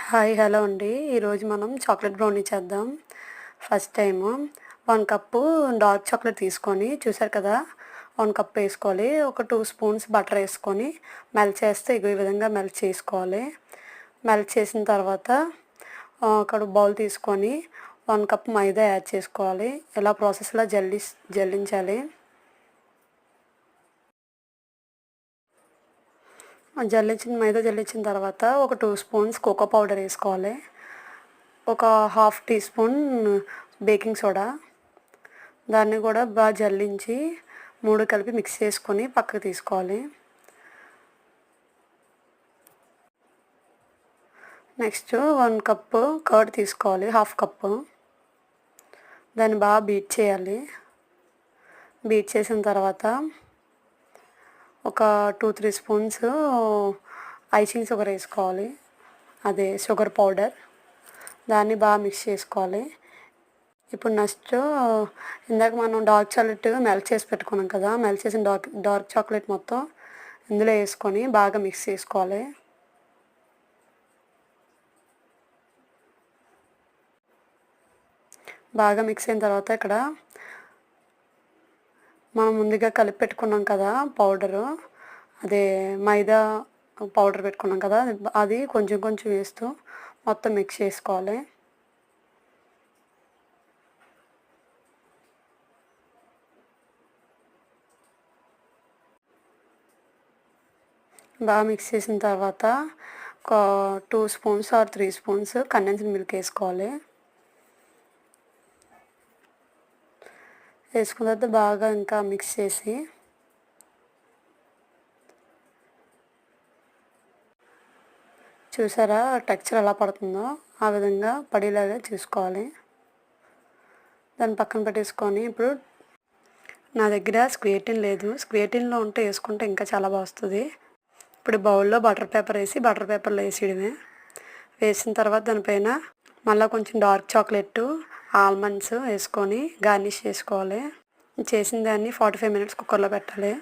Hi hello అండి. ఈరోజు మనం చాక్లెట్ బ్రౌనీ చేద్దాం. First time 1 cup dark chocolate తీసుకొని చూసారు కదా, 1 కప్ వేసుకోవాలి. ఒక 2 స్పూన్స్ బటర్ వేసుకొని మెల్ట్ చేస్తే ఈ విధంగా మెల్ట్ చేసుకోవాలి. మెల్ట్ చేసిన తర్వాత ఒక బౌల్ తీసుకొని 1 కప్ మైదా యాడ్ చేసుకోవాలి. ఇలా ప్రాసెస్లో జల్లించాలి. మైదా జల్లించిన తర్వాత ఒక 2 స్పూన్స్ కోకో పౌడర్ వేసుకోవాలి. ఒక half teaspoon baking soda, దాన్ని కూడా బాగా జల్లించి 3 కలిపి మిక్స్ చేసుకొని పక్కకు తీసుకోవాలి. నెక్స్ట్ 1 కప్పు కర్డ్ తీసుకోవాలి, హాఫ్ కప్పు. దాన్ని బాగా బీట్ చేయాలి. బీట్ చేసిన తర్వాత ఒక 2-3 స్పూన్స్ ఐసింగ్ షుగర్ వేసుకోవాలి, అదే షుగర్ పౌడర్. దాన్ని బాగా మిక్స్ చేసుకోవాలి. ఇప్పుడు నెక్స్ట్ ఇందాక మనం డార్క్ చాక్లెట్ మెల్ట్ చేసి పెట్టుకున్నాం కదా, మెల్ట్ చేసిన డార్క్ చాక్లెట్ మొత్తం ఇందులో వేసుకొని బాగా మిక్స్ చేసుకోవాలి. బాగా మిక్స్ అయిన తర్వాత ఇక్కడ మనం ముందుగా కలిపి పెట్టుకున్నాం కదా పౌడరు, అదే మైదా పౌడర్ పెట్టుకున్నాం కదా, అది కొంచెం కొంచెం వేస్తూ మొత్తం మిక్స్ చేసుకోవాలి. బాగా మిక్స్ చేసిన తర్వాత ఒక 2 spoons or 3 spoons condensed milk వేసుకోవాలి. వేసుకున్న తర్వాత బాగా ఇంకా మిక్స్ చేసి చూసారా టెక్స్చర్ ఎలా పడుతుందో ఆ విధంగా పడేలాగా చూసుకోవాలి. దాన్ని పక్కన పెట్టేసుకొని ఇప్పుడు నా దగ్గర స్క్వేర్ టిన్ లేదు, స్క్వేర్ టిన్లో ఉంటే వేసుకుంటే ఇంకా చాలా బాగా వస్తుంది. ఇప్పుడు బౌల్లో బటర్ పేపర్ వేసి బటర్ పేపర్లో వేసేయడమే. వేసిన తర్వాత దానిపైన మళ్ళీ కొంచెం డార్క్ చాక్లెట్, ఆల్మండ్స్ వేసుకొని గార్నిష్ చేసుకోవాలి. చేసిన దాన్ని 45 మినిట్స్ కుక్కర్లో పెట్టాలి.